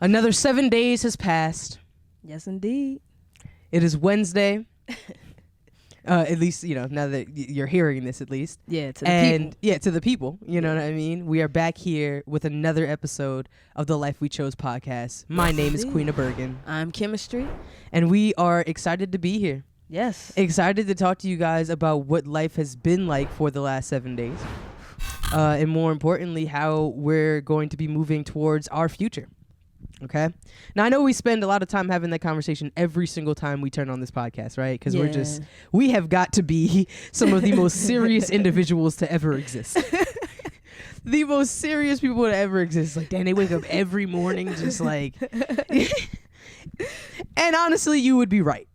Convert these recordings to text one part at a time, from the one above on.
Another 7 days has passed. Yes, indeed. It is Wednesday. At least, now that you're hearing this, at least. Yeah, to the people. Yeah, to the people. You know what I mean? We are back here with another episode of the Life We Chose podcast. My name is Queena Bergen. I'm Kkimmestry. And we are excited to be here. Yes. Excited to talk to you guys about what life has been like for the last 7 days. And more importantly, how we're going to be moving towards our future. Okay. Now, I know we spend a lot of time having that conversation every single time we turn on this podcast, right? Because we have got to be some of the most serious individuals to ever exist. The most serious people to ever exist. Like, damn, they wake up every morning just like... And honestly, you would be right.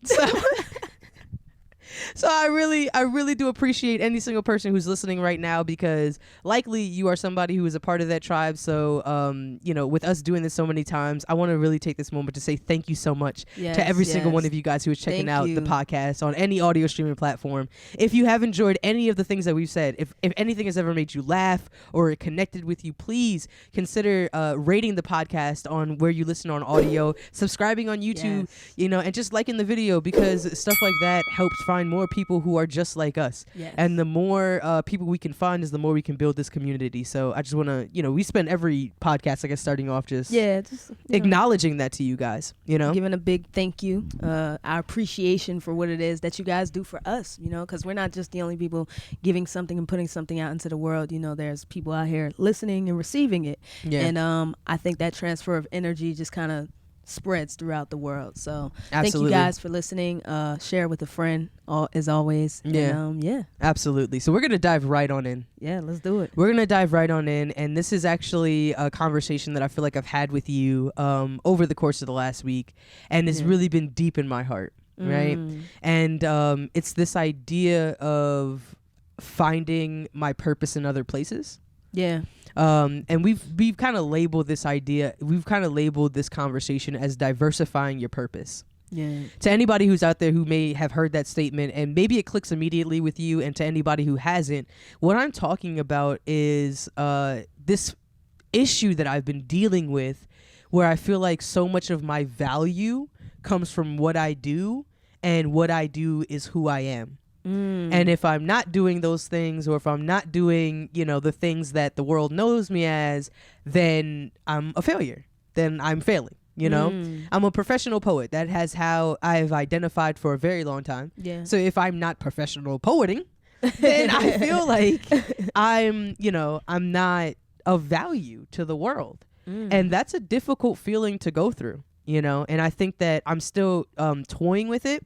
So I really do appreciate any single person who's listening right now, because likely you are somebody who is a part of that tribe. So, with us doing this so many times, I want to really take this moment to say thank you so much to every single one of you guys who is checking out the podcast on any audio streaming platform. If you have enjoyed any of the things that we've said, if anything has ever made you laugh or connected with you, please consider rating the podcast on where you listen on audio, subscribing on YouTube, and just liking the video, because stuff like that helps find more people who are just like us. And the more people we can find is the more we can build this community. So I just want to, we spend every podcast, I guess, starting off just acknowledging that to you guys, giving a big thank you, our appreciation for what it is that you guys do for us, because we're not just the only people giving something and putting something out into the world. There's people out here listening and receiving it. And I think that transfer of energy just kind of spreads throughout the world. So thank you guys for listening. Share with a friend, as always. Absolutely. So we're gonna dive right on in. Let's do it. We're gonna dive right on in, and this is actually a conversation that I feel like I've had with you over the course of the last week, and it's really been deep in my heart, right? And it's this idea of finding my purpose in other places. And we've kind of labeled this idea, we've kind of labeled this conversation as diversifying your purpose. To anybody who's out there who may have heard that statement and maybe it clicks immediately with you, and to anybody who hasn't, what I'm talking about is this issue that I've been dealing with, where I feel like so much of my value comes from what I do, and what I do is who I am. And if I'm not doing those things, or if I'm not doing, the things that the world knows me as, then I'm a failure. Then I'm failing, I'm a professional poet. That has how I've identified for a very long time. So if I'm not professional poeting, then I feel like I'm not of value to the world. And that's a difficult feeling to go through, and I think that I'm still toying with it.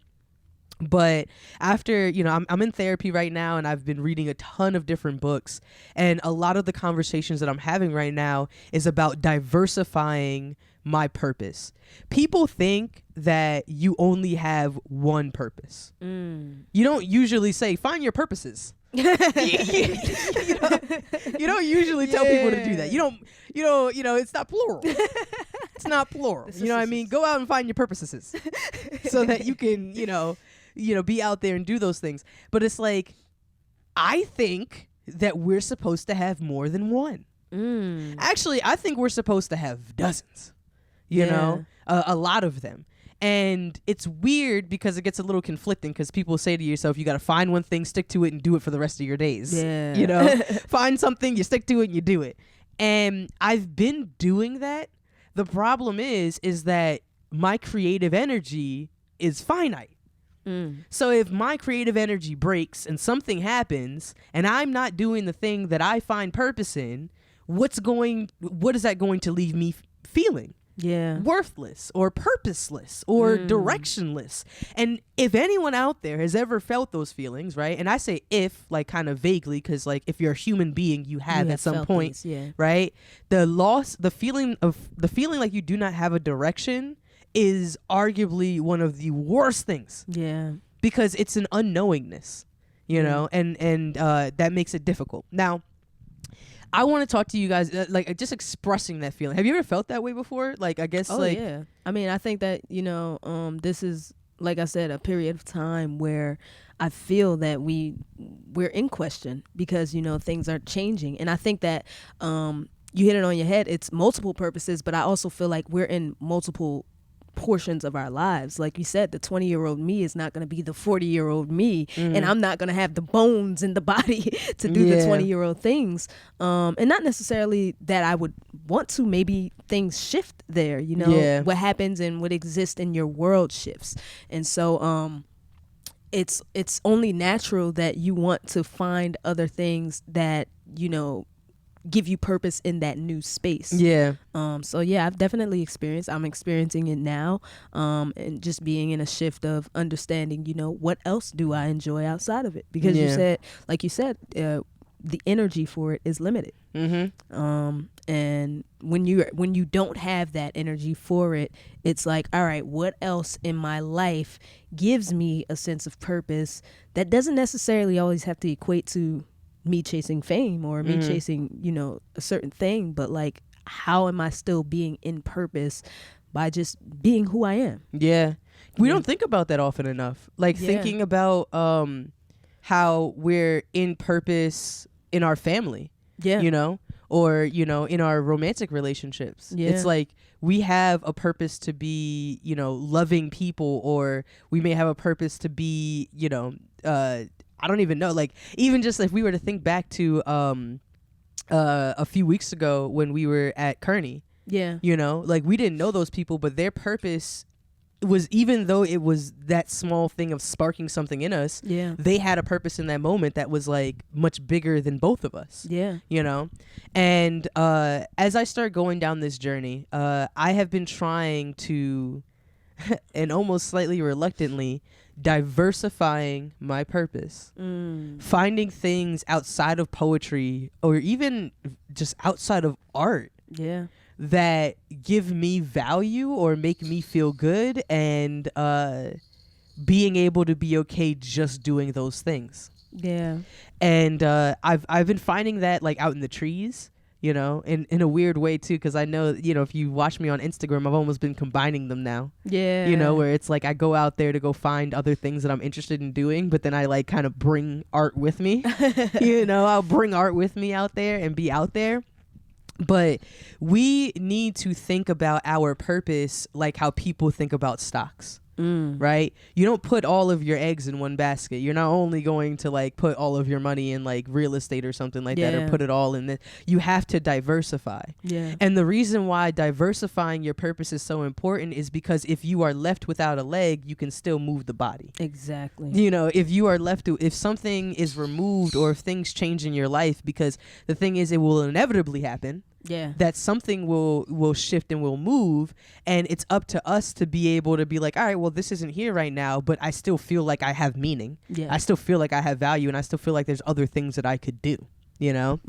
But after, I'm in therapy right now, and I've been reading a ton of different books, and a lot of the conversations that I'm having right now is about diversifying my purpose. People think that you only have one purpose. You don't usually say, find your purposes. You don't usually tell people to do that. It's not plural. It's not plural. You know what I mean? Go out and find your purposes so that you can, be out there and do those things. But it's like, I think that we're supposed to have more than one. Actually, I think we're supposed to have dozens, a lot of them. And it's weird because it gets a little conflicting, because people say to yourself, you got to find one thing, stick to it, and do it for the rest of your days. Find something, you stick to it, and you do it. And I've been doing that. The problem is that my creative energy is finite. So if my creative energy breaks and something happens and I'm not doing the thing that I find purpose in, what is that going to leave me feeling? Worthless or purposeless or directionless. And if anyone out there has ever felt those feelings, right? And I say if, like, kind of vaguely, because like if you're a human being, you have at some point, right? The feeling like you do not have a direction is arguably one of the worst things. Because it's an unknowingness, and that makes it difficult. Now, I want to talk to you guys, just expressing that feeling. Have you ever felt that way before? Like, I guess, I mean, I think that, this is, like I said, a period of time where I feel that we're in question, because, things are changing. And I think that, you hit it on your head. It's multiple purposes, but I also feel like we're in multiple portions of our lives. Like you said, the 20-year-old me is not going to be the 40-year-old me, and I'm not going to have the bones in the body to do the 20-year-old things. And not necessarily that I would want to. Maybe things shift there, you know, what happens and what exists in your world shifts. And so it's only natural that you want to find other things that, you know, give you purpose in that new space. So I've definitely I'm experiencing it now, and just being in a shift of understanding, you know, what else do I enjoy outside of it, because you said the energy for it is limited. And when you don't have that energy for it, it's like, all right, what else in my life gives me a sense of purpose that doesn't necessarily always have to equate to me chasing fame or me chasing, you know, a certain thing, but like, how am I still being in purpose by just being who I am? We don't think about that often enough. Like thinking about how we're in purpose in our family, you know, or, you know, in our romantic relationships. It's like we have a purpose to be, you know, loving people, or we may have a purpose to be, you know, I don't even know. Like, even just if we were to think back to a few weeks ago when we were at Kearney, you know, like, we didn't know those people, but their purpose was, even though it was that small thing of sparking something in us, they had a purpose in that moment that was like much bigger than both of us. You know, and as I start going down this journey, I have been trying to, and almost slightly reluctantly, diversifying my purpose, finding things outside of poetry or even just outside of art that give me value or make me feel good, and being able to be okay just doing those things. And I've been finding that, like, out in the trees, you know, in a weird way too, because I know, you know, if you watch me on Instagram, I've almost been combining them now. You know, where it's like I go out there to go find other things that I'm interested in doing, but then I like kind of bring art with me. You know, I'll bring art with me out there and be out there. But we need to think about our purpose like how people think about stocks. Right? You don't put all of your eggs in one basket. You're not only going to like put all of your money in like real estate or something like that, or put it all in this. You have to diversify. And the reason why diversifying your purpose is so important is because if you are left without a leg, you can still move the body. You know, if you are left to, if something is removed or if things change in your life, because the thing is, it will inevitably happen. That something will shift and will move, and it's up to us to be able to be like, all right, well, this isn't here right now, but I still feel like I have meaning. I still feel like I have value, and I still feel like there's other things that I could do, you know?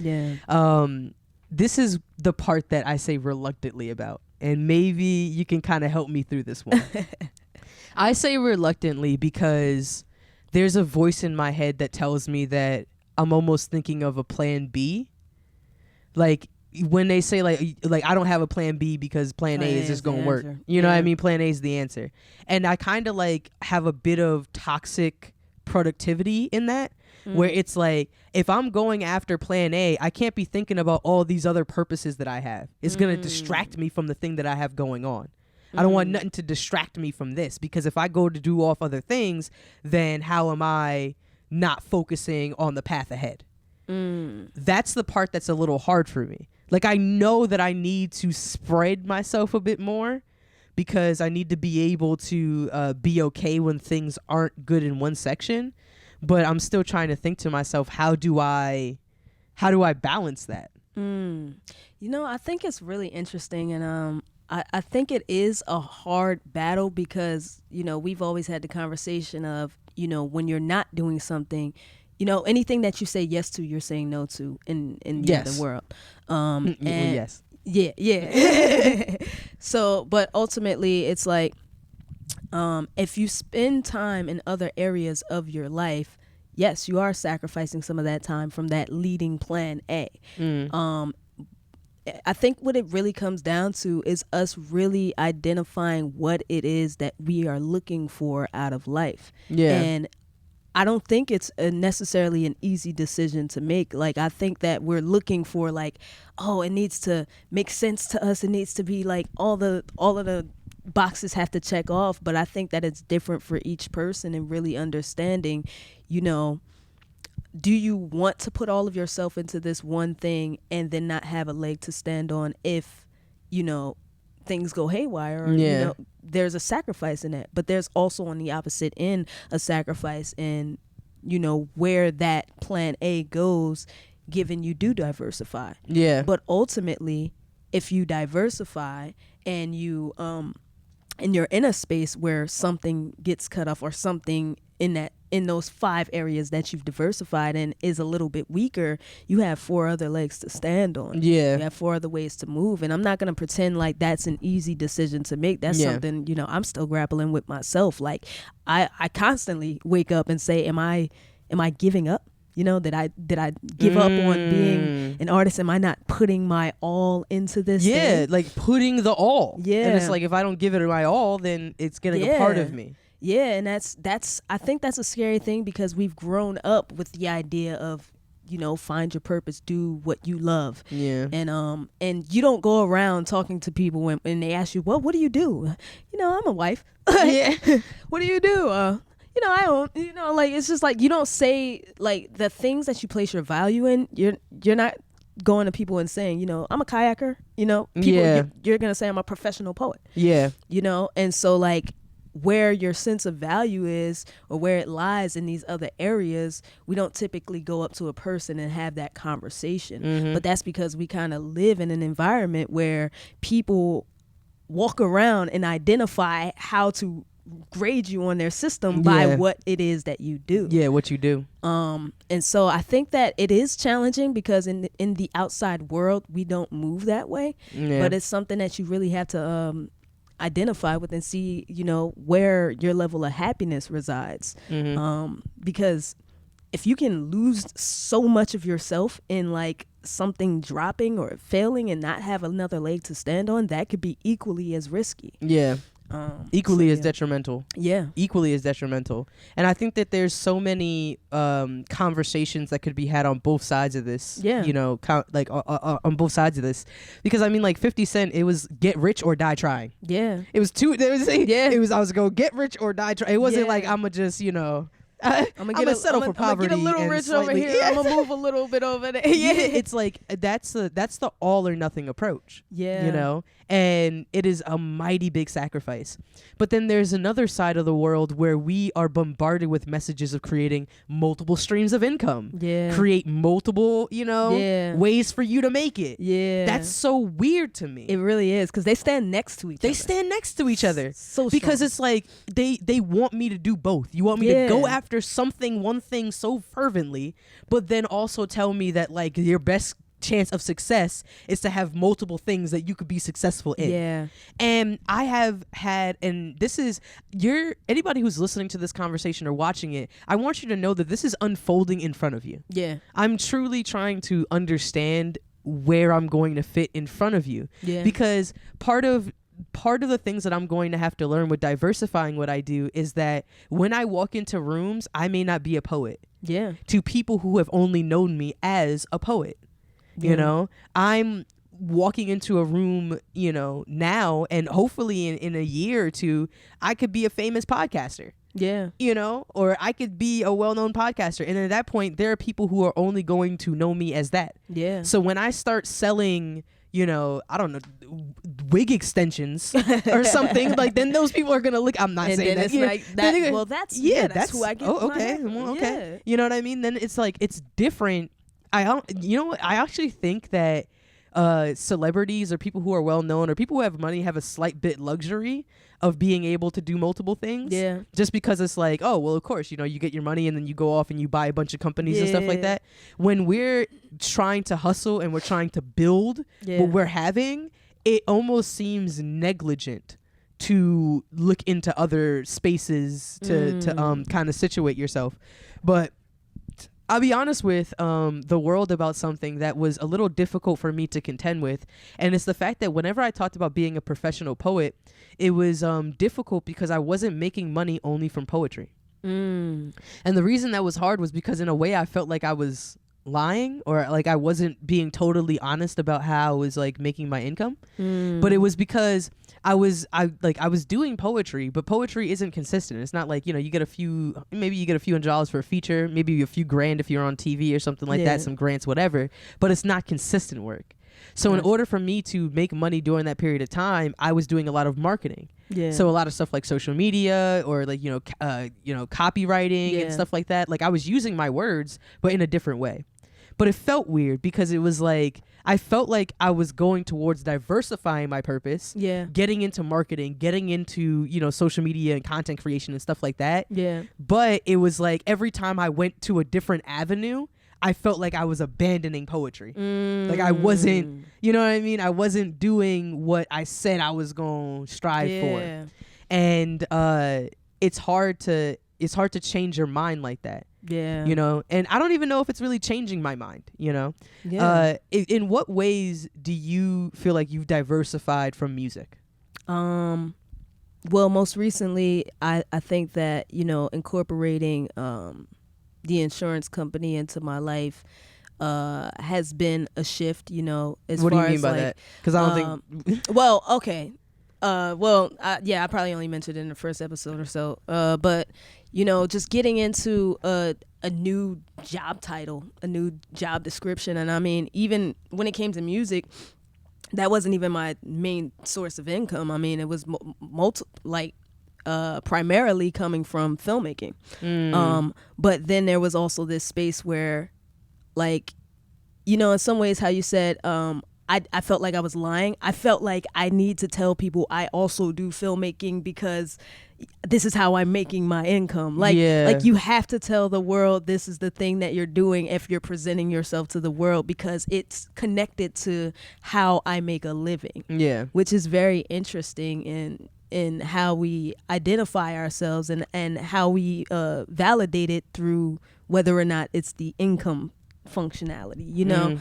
This is the part that I say reluctantly about, and maybe you can kind of help me through this one. I say reluctantly because there's a voice in my head that tells me that I'm almost thinking of a plan B. Like, when they say like I don't have a plan B because plan A is just gonna work. You know what I mean? Plan A is the answer. And I kind of like have a bit of toxic productivity in that, where it's like, if I'm going after plan A, I can't be thinking about all these other purposes that I have. It's gonna distract me from the thing that I have going on. I don't want nothing to distract me from this, because if I go to do off other things, then how am I not focusing on the path ahead? That's the part that's a little hard for me. Like, I know that I need to spread myself a bit more, because I need to be able to be okay when things aren't good in one section. But I'm still trying to think to myself, how do I balance that? You know, I think it's really interesting, and I think it is a hard battle, because, you know, we've always had the conversation of, you know, when you're not doing something, you know, anything that you say yes to, you're saying no to in the other world. So, but ultimately, it's like, if you spend time in other areas of your life, yes, you are sacrificing some of that time from that leading plan A. I think what it really comes down to is us really identifying what it is that we are looking for out of life. And I don't think it's necessarily an easy decision to make. Like, I think that we're looking for like, oh, it needs to make sense to us. It needs to be like all of the boxes have to check off. But I think that it's different for each person, and really understanding, you know, do you want to put all of yourself into this one thing and then not have a leg to stand on if, you know, things go haywire, or, you know, there's a sacrifice in that. But there's also on the opposite end a sacrifice in, you know, where that plan A goes, given you do diversify. Yeah. But ultimately, if you diversify and you and you're in a space where something gets cut off, or something in those 5 areas that you've diversified in is a little bit weaker, you have 4 other legs to stand on. Yeah. You have 4 other ways to move. And I'm not going to pretend like that's an easy decision to make. That's something, you know, I'm still grappling with myself. Like, I constantly wake up and say, am I giving up? You know, did I give up on being an artist? Am I not putting my all into this thing? Like putting the all. Yeah. And it's like, if I don't give it my all, then it's getting a part of me. Yeah, and that's I think that's a scary thing, because we've grown up with the idea of, you know, find your purpose, do what you love. Yeah. And you don't go around talking to people when they ask you, well, what do you do? You know, I'm a wife. Yeah. What do you do? You know, I don't, you know, like, it's just like, you don't say like the things that you place your value in. You're not going to people and saying, you know, I'm a kayaker, you know, people, you're going to say I'm a professional poet. Yeah. You know, and so like, where your sense of value is, or where it lies in these other areas, we don't typically go up to a person and have that conversation. But that's because we kind of live in an environment where people walk around and identify how to grade you on their system by what it is that you do. Yeah, what you do. And so I think that it is challenging, because in the outside world, we don't move that way. But it's something that you really have to identify with and see, you know, where your level of happiness resides. Because if you can lose so much of yourself in like something dropping or failing and not have another leg to stand on, that could be equally as risky. Yeah. Equally as detrimental. Yeah. Equally as detrimental. And I think that there's so many conversations that could be had on both sides of this. Yeah. You know, on both sides of this. Because I mean, like 50 Cent, it was get rich or die trying. Yeah. It was I was going to get rich or die trying. It wasn't like, I'm going to just, you know, I'm gonna settle for poverty. I'm gonna get a little rich over here. I'm gonna move a little bit over there. It's like that's the all or nothing approach. Yeah, you know, and it is a mighty big sacrifice. But then there's another side of the world where we are bombarded with messages of creating multiple streams of income. Yeah, create multiple, you know, ways for you to make it. Yeah, that's so weird to me. It really is, because they stand next to each other. They stand next to each other. So because strong. it's like they want me to do both. You want me to go after one thing so fervently, but then also tell me that like your best chance of success is to have multiple things that you could be successful in. Yeah. And I have had, and this is anybody who's listening to this conversation or watching it, I want you to know that this is unfolding in front of you. Yeah. I'm truly trying to understand where I'm going to fit in front of you. Yeah. Because part of the things that I'm going to have to learn with diversifying what I do is that when I walk into rooms, I may not be a poet. Yeah. To people who have only known me as a poet. You know, I'm walking into a room, you know, now, and hopefully in a year or two, I could be a famous podcaster. Yeah. You know, or I could be a well-known podcaster. And at that point, there are people who are only going to know me as that. Yeah. So when I start selling, you know, I don't know, wig extensions or something, like then those people are gonna look. I'm not saying that. It's like that. Well, that's who I get. Oh, okay. Well, okay. Yeah. You know what I mean? Then it's like it's different. I actually think that celebrities or people who are well known or people who have money have a slight bit luxury of being able to do multiple things. Yeah. Just because it's like, oh, well, of course, you know, you get your money and then you go off and you buy a bunch of companies and stuff like that. When we're trying to hustle and we're trying to build what we're having, it almost seems negligent to look into other spaces to kind of situate yourself. But I'll be honest with the world about something that was a little difficult for me to contend with. And it's the fact that whenever I talked about being a professional poet, it was difficult because I wasn't making money only from poetry. And the reason that was hard was because in a way I felt like I was lying, or like I wasn't being totally honest about how I was like making my income. But it was because I was doing poetry, but poetry isn't consistent. It's not like, you get maybe you get a few $100s for a feature, maybe a few grand if you're on TV or something like that, some grants, whatever, but it's not consistent work. So in order for me to make money during that period of time, I was doing a lot of marketing. Yeah. So a lot of stuff like social media, or like, copywriting and stuff like that. Like I was using my words, but in a different way. But it felt weird because it was like, I felt like I was going towards diversifying my purpose. Yeah. Getting into marketing, getting into, social media and content creation and stuff like that. Yeah. But it was like every time I went to a different avenue, I felt like I was abandoning poetry. Like I wasn't, you know what I mean? I wasn't doing what I said I was going to strive for. And it's hard to change your mind like that. Yeah. And I don't even know if it's really changing my mind, Yeah. In what ways do you feel like you've diversified from music? Well, most recently, I think that, incorporating the insurance company into my life has been a shift, as what far do you mean as by like, that? Because I don't think well, okay. I probably only mentioned it in the first episode or so, but just getting into a new job title, a new job description. And I mean, even when it came to music, that wasn't even my main source of income. I mean, it was primarily coming from filmmaking. But then there was also this space where, like, in some ways, how you said, I felt like I was lying. I felt like I need to tell people I also do filmmaking because this is how I'm making my income. Like you have to tell the world this is the thing that you're doing if you're presenting yourself to the world, because it's connected to how I make a living. Yeah, which is very interesting in how we identify ourselves and how we validate it through whether or not it's the income functionality.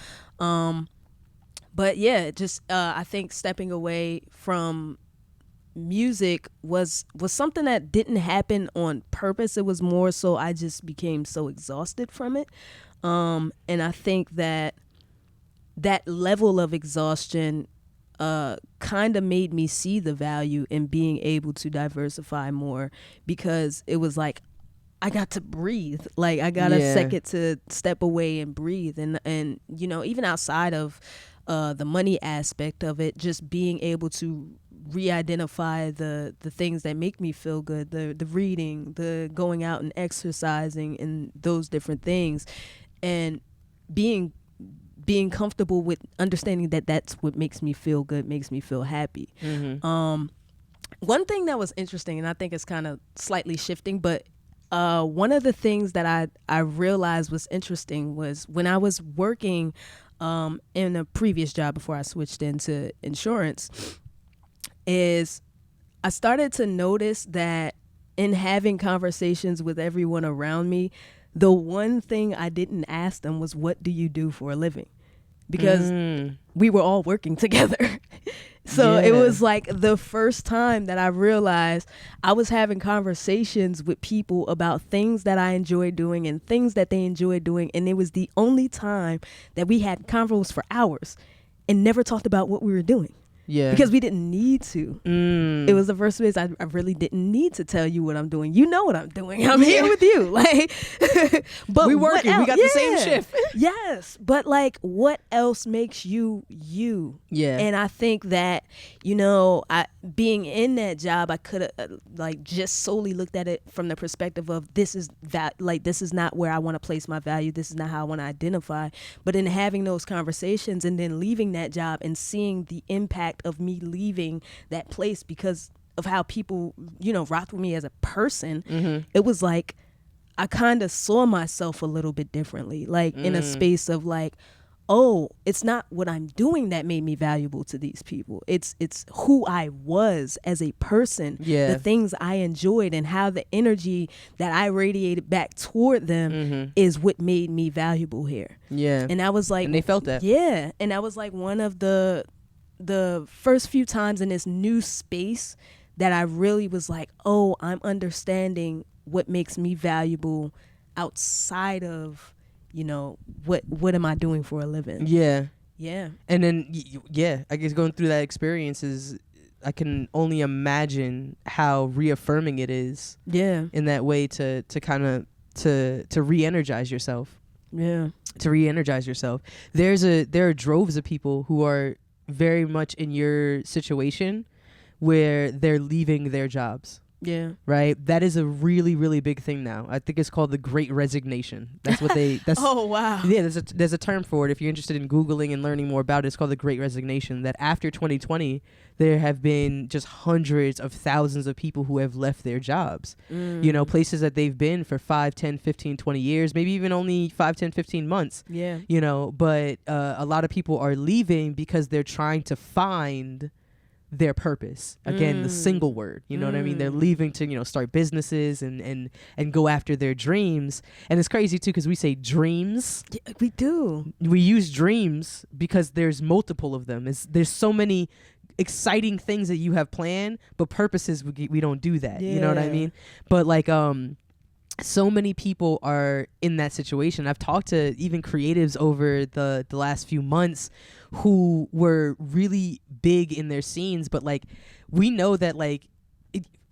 But yeah, just I think stepping away from music was something that didn't happen on purpose. It was more so I just became so exhausted from it. And I think that level of exhaustion kind of made me see the value in being able to diversify more, because it was like I got to breathe. Like I got a second to step away and breathe. And even outside of the money aspect of it, just being able to re-identify the things that make me feel good, the reading, the going out and exercising and those different things, and being comfortable with understanding that that's what makes me feel good, makes me feel happy. One thing that was interesting, and I think it's kind of slightly shifting, but one of the things that I realized was interesting was when I was working in a previous job before I switched into insurance, is I started to notice that in having conversations with everyone around me, the one thing I didn't ask them was, what do you do for a living? Because we were all working together. So it was like the first time that I realized I was having conversations with people about things that I enjoy doing and things that they enjoy doing. And it was the only time that we had convos for hours and never talked about what we were doing. Yeah. Because we didn't need to. It was the first place I really didn't need to tell you what I'm doing. You know what I'm doing. I'm here with you. Like, but we working. We got the same shift. Yes. But like, what else makes you you? Yeah. And I think that, being in that job, I could have just solely looked at it from the perspective of this is not where I want to place my value. This is not how I want to identify. But in having those conversations and then leaving that job and seeing the impact of me leaving that place because of how people, rock with me as a person, it was like I kind of saw myself a little bit differently, like in a space of like, oh, it's not what I'm doing that made me valuable to these people. It's who I was as a person, the things I enjoyed, and how the energy that I radiated back toward them is what made me valuable here. Yeah. And I was like, and they felt that. Yeah. And that was like one of the first few times in this new space that I really was like, oh, I'm understanding what makes me valuable outside of, you know, what am I doing for a living? Yeah. Yeah. And then, I guess going through that experience I can only imagine how reaffirming it is. Yeah. In that way to kind of to re-energize yourself. Yeah. To re-energize yourself. There are droves of people who are very much in your situation where they're leaving their jobs. Yeah. Right? That is a really, really big thing now. I think it's called the Great Resignation. That's what that's oh, wow. Yeah, there's a term for it. If you're interested in Googling and learning more about it, it's called the Great Resignation. That after 2020, there have been just hundreds of thousands of people who have left their jobs. You know, places that they've been for 5, 10, 15, 20 years, maybe even only 5, 10, 15 months. Yeah. You know, but a lot of people are leaving because they're trying to find their purpose. Again, the single word, you know what I mean? They're leaving to, you know, start businesses and go after their dreams. And it's crazy too, because we say dreams. Yeah, we do. We use dreams because there's multiple of them. There's so many exciting things that you have planned, but purposes, we don't do that. Yeah. You know what I mean? But like, so many people are in that situation. I've talked to even creatives over the last few months who were really big in their scenes, but like we know that like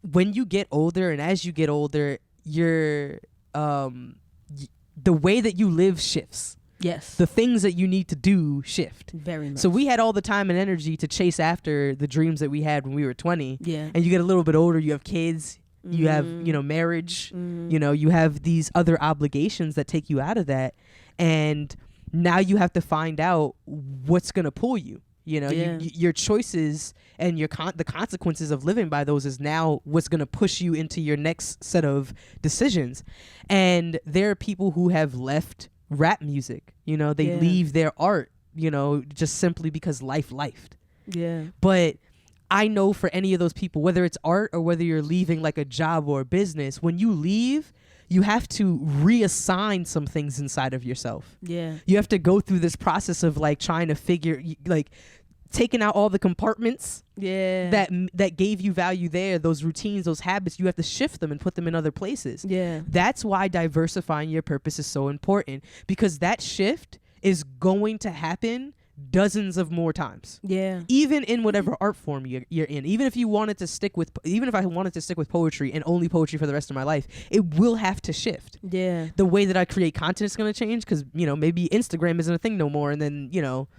when you get older and as you get older, your the way that you live shifts. Yes. The things that you need to do shift. Very much. So we had all the time and energy to chase after the dreams that we had when we were 20. Yeah. And you get a little bit older, you have kids, you have, you know, marriage, you know, you have these other obligations that take you out of that. And now you have to find out what's going to pull you. You know, your choices and the consequences of living by those is now what's going to push you into your next set of decisions. And there are people who have left rap music, you know, they leave their art, you know, just simply because life lifed. Yeah. But I know for any of those people, whether it's art or whether you're leaving like a job or a business, when you leave, you have to reassign some things inside of yourself. Yeah. You have to go through this process of like trying to figure, like taking out all the compartments that gave you value there, those routines, those habits. You have to shift them and put them in other places. Yeah. That's why diversifying your purpose is so important, because that shift is going to happen dozens of more times. Yeah. Even in whatever art form you're in. Even if I wanted to stick with poetry and only poetry for the rest of my life, it will have to shift. Yeah. The way that I create content is going to change, because, you know, maybe Instagram isn't a thing no more, and then, you know,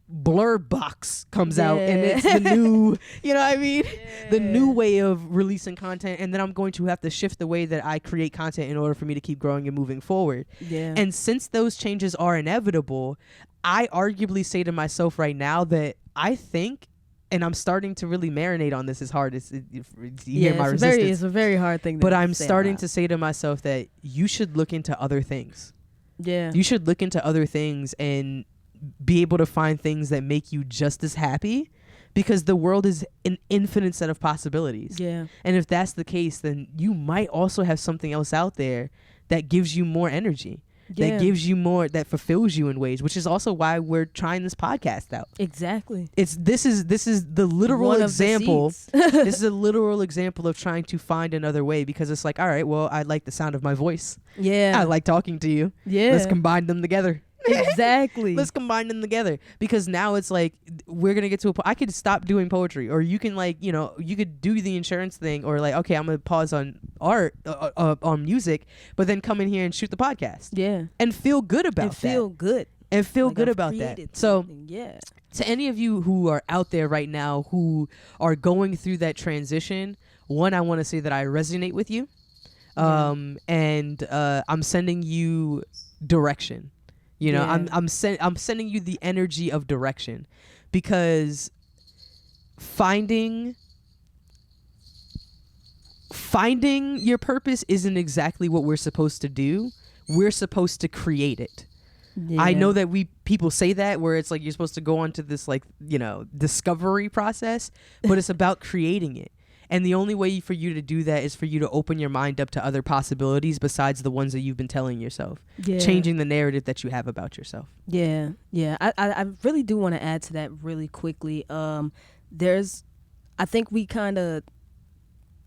Blur Box comes out and it's the new, you know what I mean? The new way of releasing content, and then I'm going to have to shift the way that I create content in order for me to keep growing and moving forward. Yeah. And since those changes are inevitable, I arguably say to myself right now that I think, and I'm starting to really marinate on this as hard as you hear my resistance. It's a very hard thing to but I'm say starting to say to myself that you should look into other things. Yeah. You should look into other things and be able to find things that make you just as happy, because the world is an infinite set of possibilities. Yeah. And if that's the case, then you might also have something else out there that gives you more energy. That gives you more, that fulfills you in ways, which is also why we're trying this podcast out. Exactly. This is the literal example. This is a literal example of trying to find another way, because it's like, all right, well, I like the sound of my voice. Yeah. I like talking to you. Yeah. Let's combine them together. Exactly. Let's combine them together, because now it's like we're gonna get to I could stop doing poetry, or you can, like, you know, you could do the insurance thing, or like, okay, I'm gonna pause on art on music, but then come in here and shoot the podcast. Yeah. And feel good about that. Feel good. And feel Like good I've about that. created So something. Yeah. to any of you who are out there right now who are going through that transition, one, I want to say that I resonate with you. And I'm sending you direction. You know, I'm sending you the energy of direction, because finding your purpose isn't exactly what we're supposed to do. We're supposed to create it. Yeah. I know that people say that, where it's like you're supposed to go onto this, like, you know, discovery process, but it's about creating it. And the only way for you to do that is for you to open your mind up to other possibilities besides the ones that you've been telling yourself. Yeah. Changing the narrative that you have about yourself. Yeah. Yeah. I really do want to add to that really quickly. I think we kind of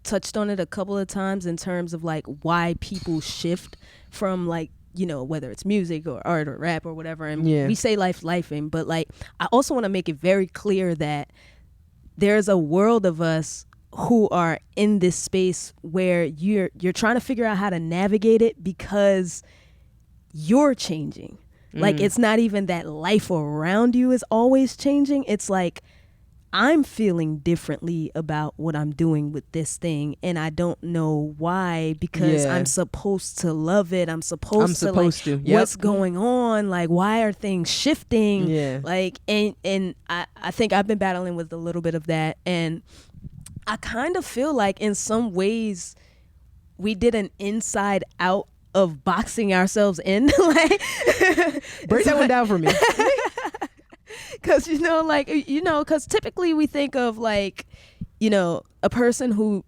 touched on it a couple of times in terms of like why people shift from like, you know, whether it's music or art or rap or whatever. And we say lifing, but like I also want to make it very clear that there's a world of us who are in this space where you're trying to figure out how to navigate it because you're changing. Like it's not even that life around you is always changing. It's like I'm feeling differently about what I'm doing with this thing, and I don't know why, because I'm supposed to love it. I'm supposed to. What's going on? Like, why are things shifting? Yeah. Like, and I think I've been battling with a little bit of that, and I kind of feel like in some ways we did an inside out of boxing ourselves in. Like, break that one down for me. Because, you know, like, you know, because typically we think of like, you know, a person who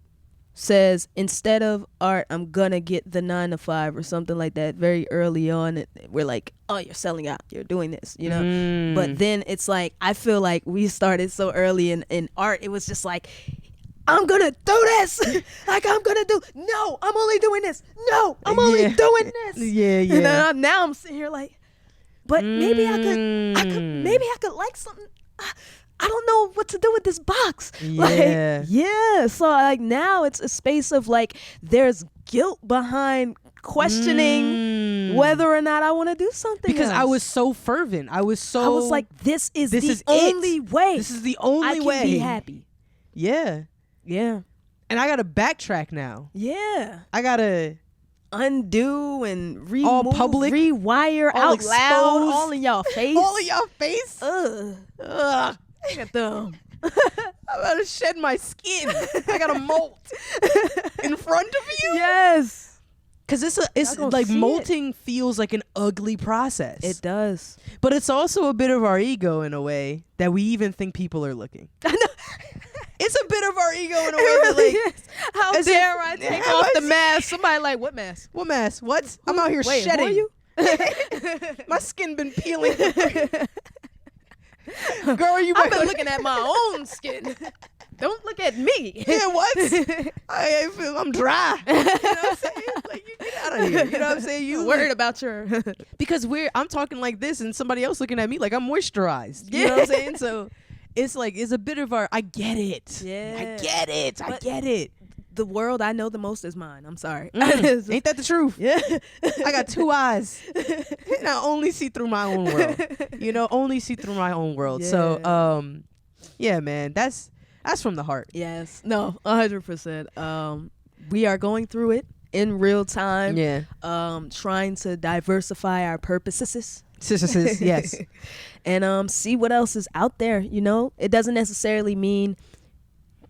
says, instead of art, I'm gonna get the 9 to 5 or something like that very early on. We're like, oh, you're selling out, you're doing this, you know. But then it's like, I feel like we started so early in art, it was just like, I'm gonna do this. Like, I'm gonna do, no, I'm only doing this. No, I'm only doing this. And now I'm sitting here like, but maybe maybe I could like something. I don't know what to do with this box. Like, so like now it's a space of like, there's guilt behind questioning whether or not I want to do something because else. I was so fervent. I was like, this is the only way. This is the only way I can be happy. Yeah. And I gotta backtrack now. I gotta undo and remove, all public, rewire, all out exposed, loud, all in y'all face. All in y'all face. Ugh. Look at them. I'm about to shed my skin. I gotta molt in front of you. Yes. Because it's like molting feels like an ugly process. It does. But it's also a bit of our ego in a way that we even think people are looking. I know. It's a bit of our ego in a way that like, how dare I take off the mask? Somebody like, what mask? What mask? What? I'm out here shedding. Who are you? My skin been peeling. Girl, I've been looking at my own skin. Don't look at me. Yeah, what? I feel I'm dry. You know what I'm saying? Like, you get out of here. You know what I'm saying? You worried about your because I'm talking like this and somebody else looking at me like I'm moisturized. You know what I'm saying? So it's like, it's a bit of our, I get it. Yeah. I get it. I get it. The world I know the most is mine. I'm sorry. Ain't that the truth? Yeah. I got 2 eyes. And I only see through my own world. You know, only see through my own world. Yeah. So, yeah, man, that's from the heart. Yes. No, 100%. We are going through it in real time. Yeah. Trying to diversify our purposes. Yes. And see what else is out there. You know, it doesn't necessarily mean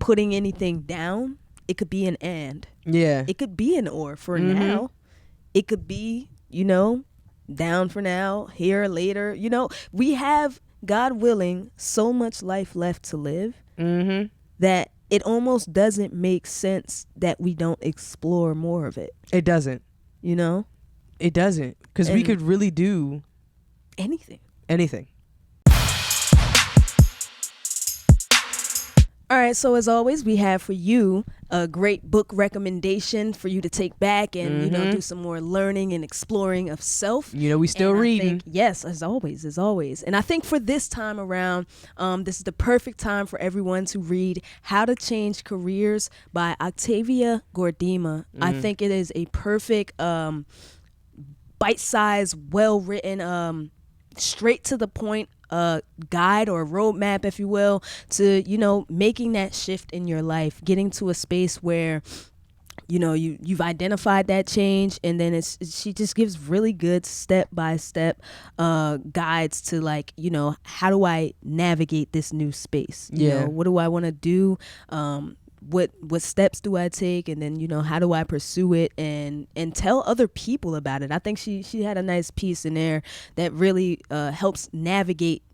putting anything down. It could be an and. Yeah. It could be an or for now. It could be, you know, down for now, here later. You know, we have, God willing, so much life left to live that it almost doesn't make sense that we don't explore more of it. It doesn't. You know? It doesn't. Because we could really do anything. All right, so as always, we have for you a great book recommendation for you to take back and, you know, do some more learning and exploring of self. You know, we still reading. Yes, as always. And I think for this time around, this is the perfect time for everyone to read How to Change Careers by Octavia Gordima. I think it is a perfect bite-sized, well-written, straight to the point guide or roadmap, if you will, to, you know, making that shift in your life, getting to a space where, you know, you've identified that change, and then she just gives really good step-by-step guides to, like, you know, how do I navigate this new space? You know, what do I want to do? What steps do I take, and then, you know, how do I pursue it and tell other people about it? I think she had a nice piece in there that really helps navigate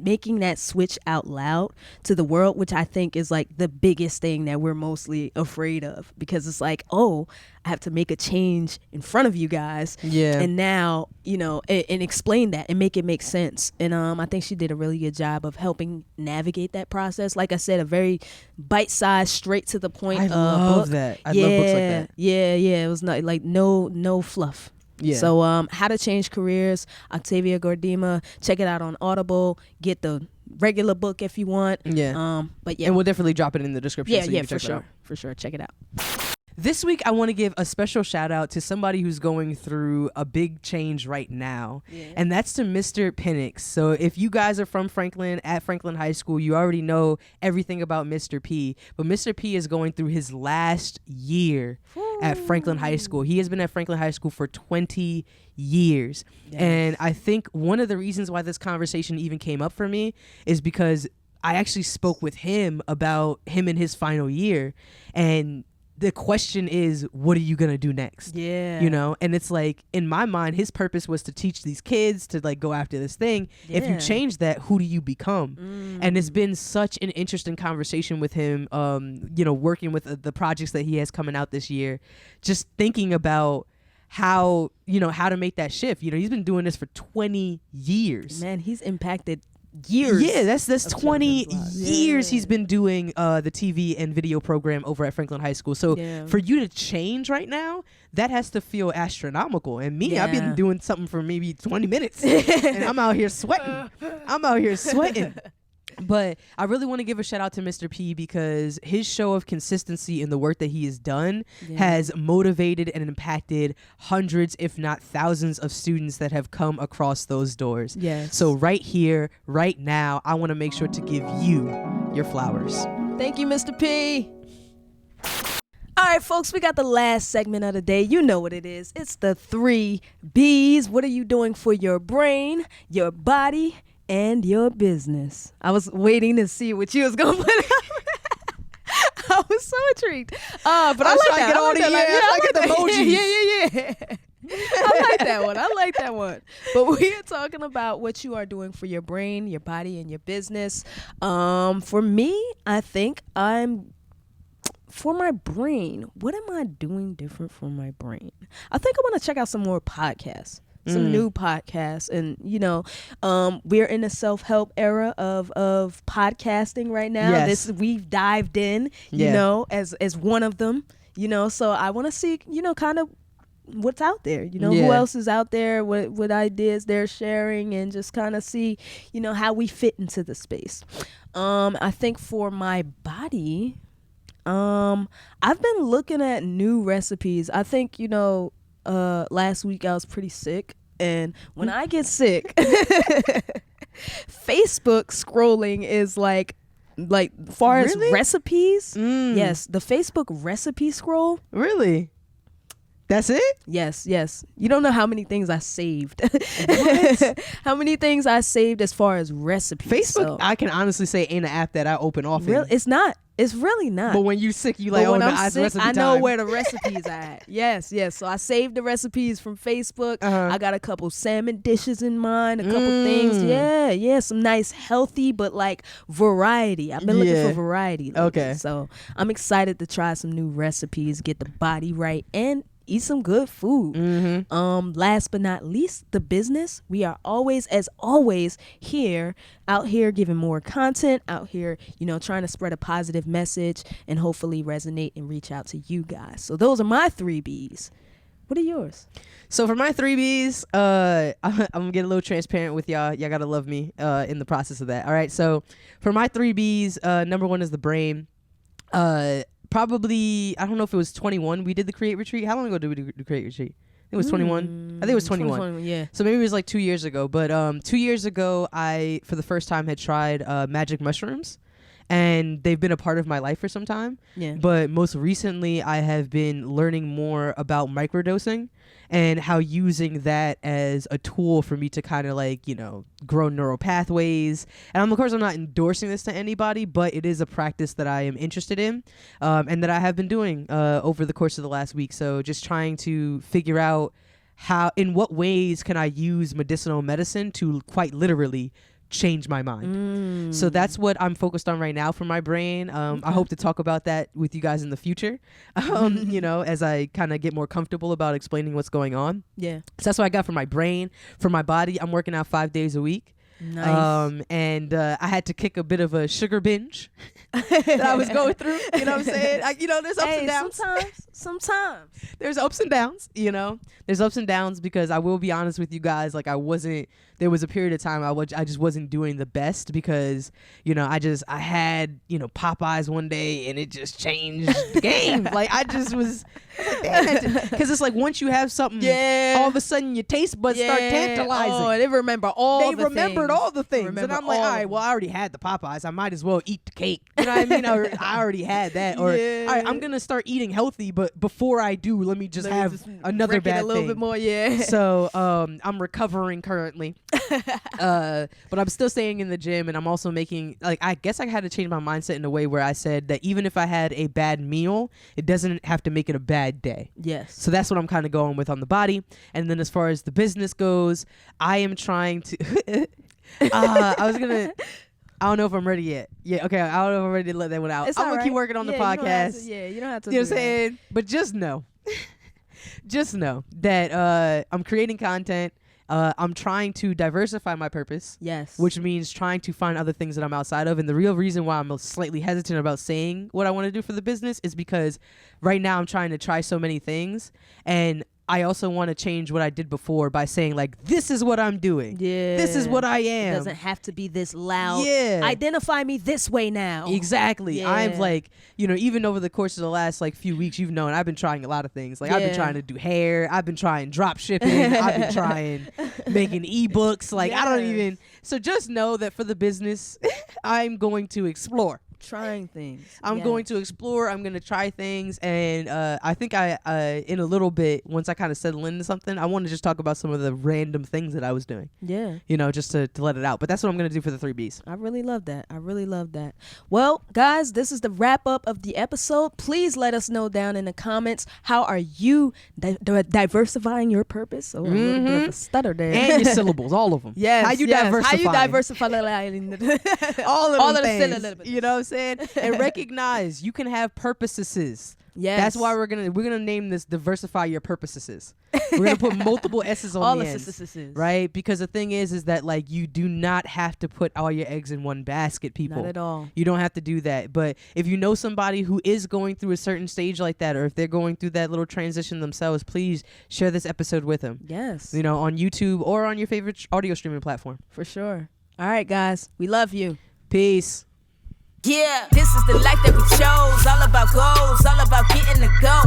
making that switch out loud to the world, which I think is like the biggest thing that we're mostly afraid of, because it's like, oh, I have to make a change in front of you guys. Yeah. And now, you know, and explain that and make it make sense. And I think she did a really good job of helping navigate that process. Like I said, a very bite-sized, straight to the point I love book. that. I love books like that. Yeah. It was not like no fluff. Yeah. So How to Change Careers, Octavia Gordima. Check it out on Audible. Get the regular book if you want. Yeah. But yeah. And we'll definitely drop it in the description. Yeah, so you yeah, can for check it sure. out. For sure. Check it out. This week, I want to give a special shout out to somebody who's going through a big change right now, and that's to Mr. Penix. So if you guys are from Franklin, at Franklin High School, you already know everything about Mr. P, but Mr. P is going through his last year at Franklin High School. He has been at Franklin High School for 20 years. Yes. And I think one of the reasons why this conversation even came up for me is because I actually spoke with him about him in his final year, and the question is, what are you going to do next? Yeah. You know, and it's like, in my mind, his purpose was to teach these kids to like go after this thing. Yeah. If you change that, who do you become? And it's been such an interesting conversation with him, you know, working with the projects that he has coming out this year, just thinking about how, you know, how to make that shift. You know, he's been doing this for 20 years. Man, he's impacted years. Yeah, that's 20 years he's been doing the TV and video program over at Franklin High School. So for you to change right now, that has to feel astronomical. And me, I've been doing something for maybe 20 minutes and I'm out here sweating. But I really want to give a shout out to Mr. P, because his show of consistency in the work that he has done has motivated and impacted hundreds, if not thousands, of students that have come across those doors. Yes. So right here, right now, I want to make sure to give you your flowers. Thank you, Mr. P. All right, folks, we got the last segment of the day. You know what it is. It's the 3 B's. What are you doing for your brain, your body, and your business? I was waiting to see what you was going to put out. I was so intrigued. But I like that. I get the emojis. Yeah. I like that one. But we are talking about what you are doing for your brain, your body, and your business. For me, I think for my brain, what am I doing different for my brain? I think I want to check out some more podcasts. Some new podcasts, and you know, we're in a self-help era of podcasting right now. Yes. We've dived in, you know, as one of them, you know. So I want to see, you know, kind of what's out there, you know, who else is out there, what ideas they're sharing, and just kind of see, you know, how we fit into the space. I think for my body, I've been looking at new recipes. I think, you know, last week I was pretty sick, and when I get sick, Facebook scrolling is like far as recipes. Yes, the Facebook recipe scroll. Really? That's it? Yes. You don't know how many things I saved. What? How many things I saved as far as recipes. Facebook, so. I can honestly say, ain't an app that I open often. Really? It's not. It's really not. But when you sick, you like, when oh, I'm sick, recipe I know time. where the recipes are at. Yes. So I saved the recipes from Facebook. I got a couple salmon dishes in mind, a couple things. Yeah. Some nice healthy, but like variety. I've been looking for variety lately. Okay. So I'm excited to try some new recipes, get the body right, and eat some good food. Last but not least, the business. We are always, as always, out here giving more content, out here, you know, trying to spread a positive message and hopefully resonate and reach out to you guys. So those are my 3 B's. What are yours? So for my 3 B's, I'm gonna get a little transparent with y'all. Y'all gotta love me in the process of that. All right. So for my 3 B's, number 1 is the brain. Probably, I don't know if it was 21 we did the Create Retreat. How long ago did we do the Create Retreat? I think it was 21. I think it was 21. Yeah. So maybe it was like 2 years ago. But 2 years ago, I, for the first time, had tried magic mushrooms. And they've been a part of my life for some time. Yeah. But most recently, I have been learning more about microdosing and how using that as a tool for me to kind of like, you know, grow neural pathways. And of course, I'm not endorsing this to anybody, but it is a practice that I am interested in and that I have been doing over the course of the last week. So just trying to figure out in what ways can I use medicinal medicine to quite literally change my mind. So that's what I'm focused on right now for my brain. I hope to talk about that with you guys in the future, you know, as I kind of get more comfortable about explaining what's going on. Yeah. So that's what I got for my brain. For my body, I'm working out 5 days a week. Nice. And I had to kick a bit of a sugar binge that I was going through. You know what I'm saying? You know, there's ups and downs. Sometimes. There's ups and downs, you know. There's ups and downs because I will be honest with you guys. Like there was a period of time I just wasn't doing the best because, you know, I had, you know, Popeyes one day and it just changed the game. Like I just was, because it's like once you have something, all of a sudden your taste buds start tantalizing. Oh, they remember all the things. All the things. And I'm like, all right, well, I already had the Popeyes. I might as well eat the cake. You know what I mean? I already had that. Or, all right, I'm going to start eating healthy, but before I do, let me just have another bad thing. A little bit more, So I'm recovering currently. But I'm still staying in the gym, and I'm also making, like, I guess I had to change my mindset in a way where I said that even if I had a bad meal, it doesn't have to make it a bad day. Yes. So that's what I'm kind of going with on the body. And then as far as the business goes, I am trying to... I don't know if I'm ready yet. Yeah, okay. I don't know if I'm ready to let that one out. I'm going to keep working on the podcast. You don't have to. You know what I'm saying? But just know that I'm creating content. I'm trying to diversify my purpose. Yes. Which means trying to find other things that I'm outside of. And the real reason why I'm slightly hesitant about saying what I want to do for the business is because right now I'm trying to try so many things. And I also want to change what I did before by saying, like, this is what I'm doing. Yeah. This is what I am. It doesn't have to be this loud. Yeah. Identify me this way now. Exactly. Yeah. I'm like, you know, even over the course of the last, like, few weeks, you've known I've been trying a lot of things. Like, I've been trying to do hair. I've been trying drop shipping. I've been trying making ebooks. Like, I don't even. So just know that for the business, I'm going to explore. Trying things. I'm going to explore. I'm going to try things. And I think I in a little bit, once I kind of settle into something, I want to just talk about some of the random things that I was doing. Yeah. You know, just to let it out. But that's what I'm going to do for the 3 Bs. I really love that. Well, guys, this is the wrap up of the episode. Please let us know down in the comments, how are you diversifying your purpose? Oh, a little bit of a stutter there. And your syllables, all of them. Yes. How you diversify? How you diversify all of them things. Syllables. You know what I'm saying? And recognize you can have purposes. Yes. That's why we're gonna name this Diversify Your Purposes. We're gonna put multiple S's on all the end. S's. Right? Because the thing is that, like, you do not have to put all your eggs in one basket, people. Not at all. You don't have to do that. But if you know somebody who is going through a certain stage like that, or if they're going through that little transition themselves, please share this episode with them. Yes. You know, on YouTube or on your favorite audio streaming platform. For sure. All right, guys. We love you. Peace. Yeah, this is the life that we chose. All about goals, all about getting the go.